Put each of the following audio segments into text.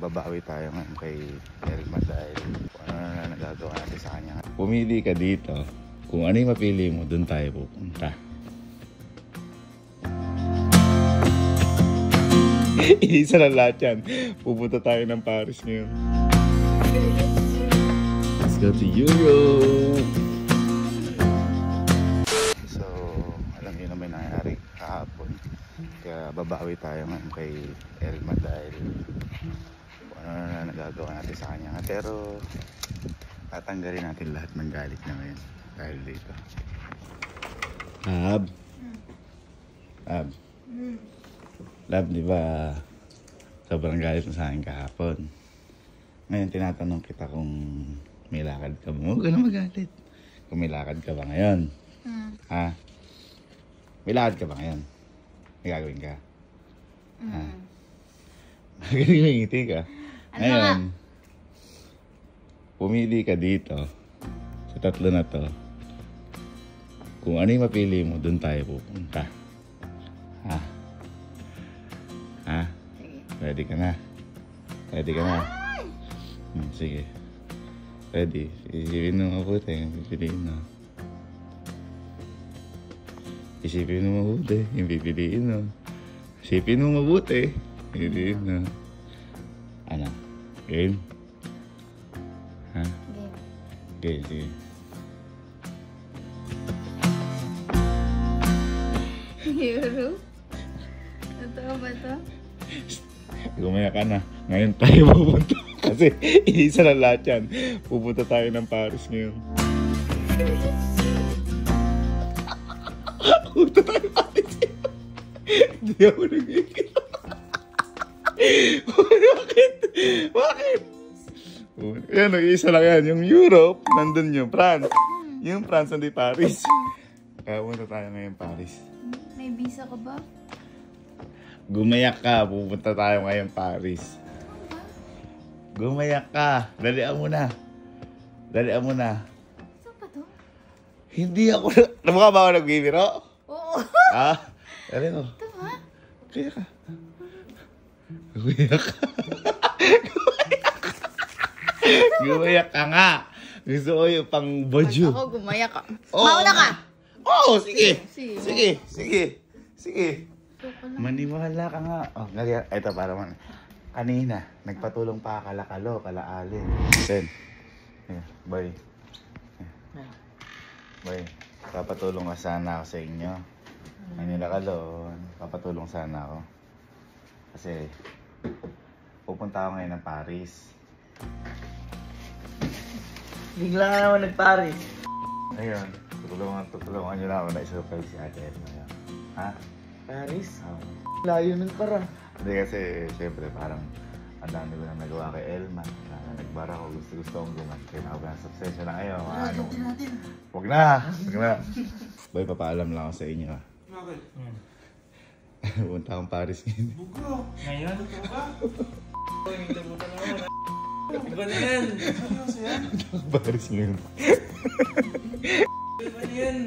babawi tayo ngayon kay Elma dahil kung ano na nagagawa natin sa kanya. Pumili ka dito. Kung ano yung mapili mo, doon tayo pupunta. Isa na lahat yan. Pupunta tayo ng Paris ngayon. Let's go to Europe! So, alam niyo na may nangyari kahapon. Kaya babawi tayo ngayon kay Elma dahil kung ano na nagagawa natin sa kanya. Pero tatanggalin natin lahat ng galit niya ngayon dahil dito. Lab, di ba sobrang galit mo sa akin kahapon? Ngayon tinatanong kita kung may lakad ka ba? Huwag ka na magalit. Kung may lakad ka ba ngayon? Ha? May lakad ka ba ngayon? May gagawin ka? Ha? Magaling may ngiti ka. Ngayon, pumili ka dito sa tatlo na to. Kung ano yung mapili mo, doon tayo pupunta. Ha? Ha? Ready ka na? Ready ka na? Sige. Ready. Isipin mo mabuti. Yung pipiliin mo. Isipin mo mabuti. Yung pipiliin mo. Isipin mo mabuti. Pipiliin mo. Ano? Game? Ha? Game. Sige. Euro? Totoo ba ito? Gumaya ka na. Ngayon tayo pupunta. Kasi isa na lahat yan. Pupunta tayo ng Paris ngayon. Pupunta tayo ng Paris ngayon. Hindi ako nag-iikit. Bakit? Bakit? Yan, nag-iisa lang yan. Yung Europe, nandun yung France. Yung France, nandun yung Paris. Kaya pupunta tayo ngayon Paris. May visa ka ba? Gumayak ka, pupunta tayo ngayon Paris. Gumayak ka, dalian mo na. Dalian mo na. Saan pa to? Hindi ako, namukha ba ako nagbibiro? Oo. Ha? Dali mo. Ito ba? Kaya ka. Gumayak ka. Gumayak ka nga. Gusto ko yung pang boju. Ako gumayak ka. Oo. Mauna ka! Oo, sige. Sige. Sige, sige. Sige. Ito na. Maniwala ka nga. Oh, ito para man. Kanina, nagpatulong pa kalakalo, kalaalin. Sen. Boy. Boy, papatulong ka sana ako sa inyo. Manila Kalon, papatulong sana ako. Kasi, pupunta ako ngayon ng Paris. Bigla nga naman nag-Paris. Ngayon, tutulungan nyo na ako na isurprise si Ate Elma. Ha? Paris? Oo. Layo nun para. Hindi kasi, syempre, parang ang dami ko na nagawa kay Elma. Nagbara ko, gusto kong gumantay na ako ng success na kayo. Ano? Huwag na! Huwag na! Boy, papaalam lang ako sa inyo. Bakit? Punta akong Paris ngayon. Bugo! Ngayon? Ito ba? Uy, nagtabutan ako. Iba na yan! Seryoso yan? Punta akong Paris ngayon. Iba na yan!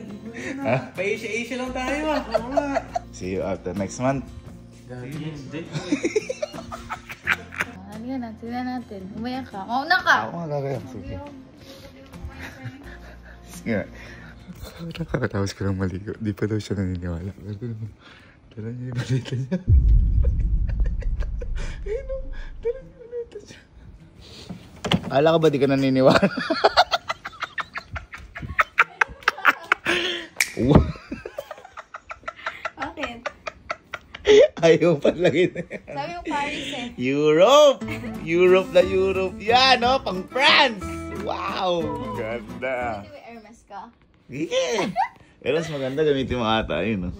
Ha? Pa-Asia-Asia lang tayo ah! Oo nga! See you after next month. Hindi. Halika na, tignan natin. Umayak ka. Mauna ka! Ako nga gagawin. Sige. Sige. Nakakatapos ko lang maligo. Di pa daw siya naniniwala. Dala niya yung balita niya. Ayun o. Dala niya yung balita niya. Akala ka ba di ka naniniwala? Bakit? Ayaw palagay na yan. Sabi yung Paris eh. Europe! Europe na Europe yan, no? Pang France! Wow! Ganda! Pwede may Hermes ka? Sige! Erles, maganda. Gamitin mo ata yun, no?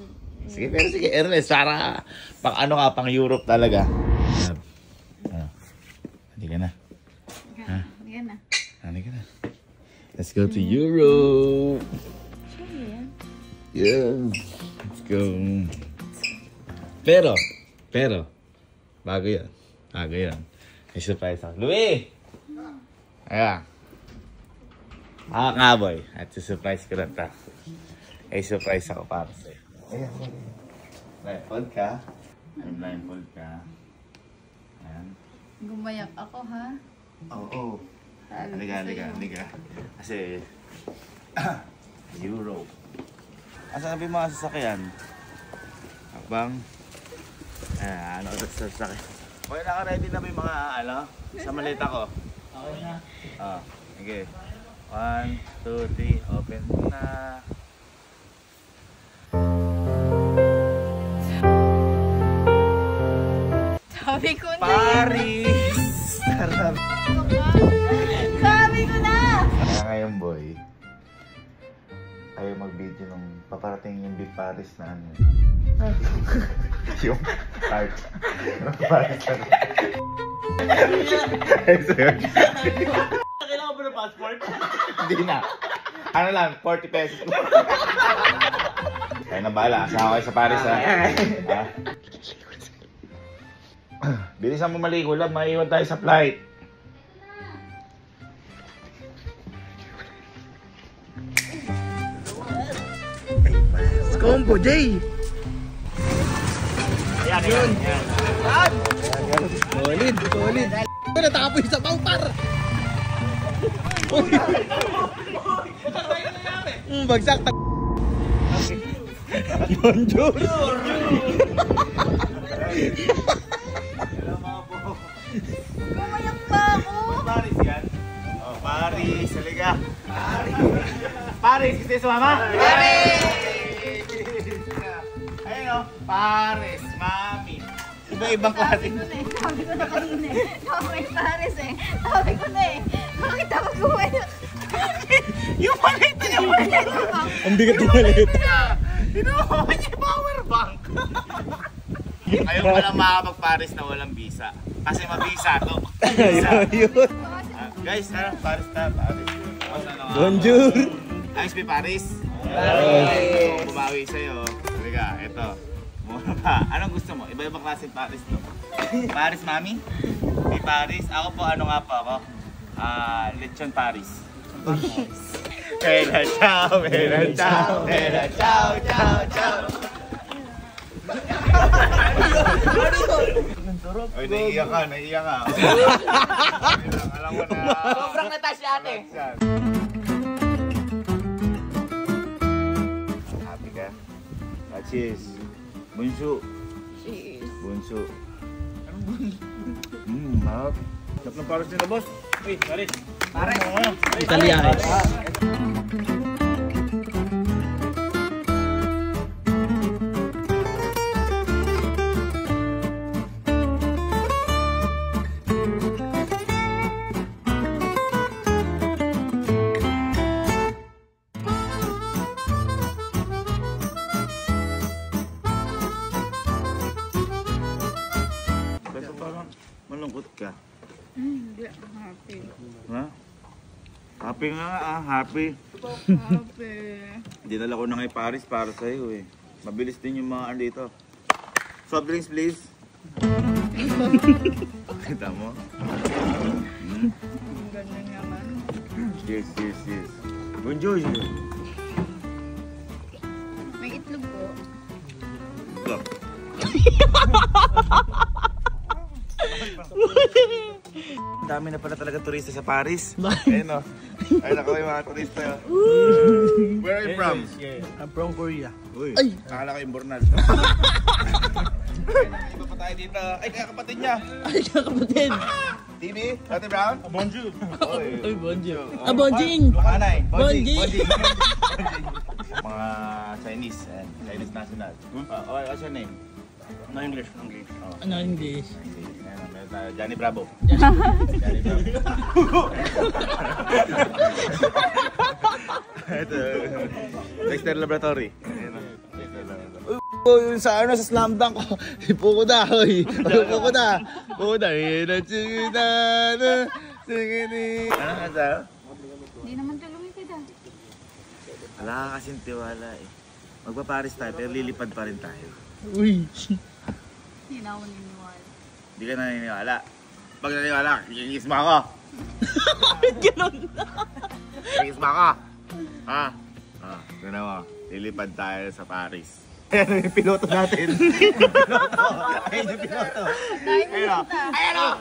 Sige, pero sige, Erles, para pang ano ka, pang Europe talaga. Hindi ka na. Ha? Halika na. Hindi ka na. Let's go to Europe! Sure yan. Yeah! Let's go! Pero, bago yan. May surprise ako. Louie! Ayan. Nga boy. At surprise ko na ito. May surprise ako para sa'yo. Ayan. Blindfold ka. Blindfold ka. Ayan. Gumayak ako, ha? Oo. Sabi ko Halika. Kasi, Euro. Asan na ba yung mga sasakyan? Habang, ano ito sa sasakyan? Okay, naka-ready na ba yung mga, sa maleta ko? Okay na. Okay. 1, 2, 3, open na. Sabi ko na Paris! Sarap! Sabi ko na! Kaya ngayon, boy, ayaw mag-video nung paparating yung Big Paris na ano. Yung part. Yung Paris na Kailangan ba ng passport? Hindi na. Ano lang, 40 pesos. Kaya na bahala. Asama kayo sa Paris, ha? Ha? Bilisan mo maligo lang. Maiiwan tayo sa flight. Combo, Jay! Ayan, yun. Solid. Natapoy sa paupar! Bagsak. Bonjour! Gumayak pa ako! Paris yan? Oh, Paris. Halika. Paris. Gusto niyo sumama? Paris! Ayun o. Paris. Mami. Iba-ibang klase. Sabi ko na kanina eh. Okay, Paris eh. Sabi ko na eh. Bakit ako gumayak? Yung malita niya mo. Ang bigat ng malita. Pinuha niya yung power bank. Ayaw ko lang makapag-Paris na walang visa. Kasi mabisa to. Yun. Guys, Paris na. Paris. Bonjour! Ayos ba Paris? Bumawi sa'yo. Halika, ito. Muna pa. Anong gusto mo? Iba-ibang klaseng Paris to. Paris, mami? May Paris. Ako po, ano nga po ako? Lechon Paris. Mera ciao, mera ciao, mera ciao, ciao, ciao. Oy, naiiyak ka. Alam mo na. Sobrang natas si ate. Happy ka? Cheers. Bunso. Cheers. Bunso. Mahap. Sarap ng Paris nila, boss. Uy, Paris. Italiano. Kasi parang malungkot ka. Hindi, happy. Ha? Happy nga happy. Happy. Dinala ko na ngay Paris para sa'yo eh. Mabilis din yung mga dito. Soft drinks please. Kita mo? Ang ganda naman. Cheers. Bonjour. May itlog po. Look. Dami na pala talaga turista sa Paris. Ayun o. Ayun ako yung mga turista. Where are you from? I'm from Korea. Uy, akala ko yung Bornal. Iba pa tayo dito. Ay, kaya kapatid niya. Ay, kapatid. TV, Ate Brown. Bonjour. Ay, bonjour. Bonjing. Lukanay. Bonjing. Mga Chinese. Chinese national. What's your name? No English. Ano English? Johnny Bravo. Johnny Bravo. Ito. Dexter Laboratory. Yung sa ano, sa slam dunk ko. Ipo ko na, hoy. Ipo ko na. Ano nga sa'yo? Hindi naman tulungin kita. Wala ka kasing tiwala eh. Magpa-Paris tayo pero lilipad pa rin tayo. Uy. Hindi na ako naniniwala. Hindi ka naniniwala. Pag naniniwala, kikis mo ako. Bakit ganun? Kikis mo ako. Ha? Gano'n mo. Lilipad tayo sa Paris. Ayan yung piloto natin. Ayun yung piloto. Dahil mo kita. Ayan o!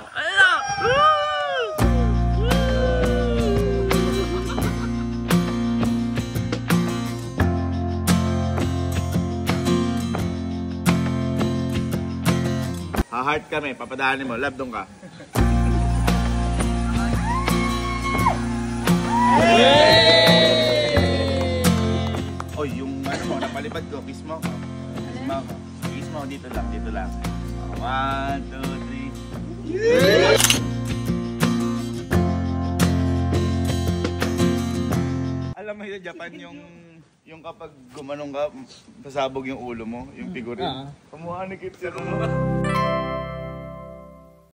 Ha-heart kami, papadaanin mo. Love, doon ka. Oy, yung ano mo, napalipad ko, kiss mo ako. Kiss mo ako. Kiss mo, dito lang, dito lang. 1, 2, 3. Alam mo sa Japan yung kapag gumanong ka, pasabog yung ulo mo, yung figurine. Kamuha ni Kit siya.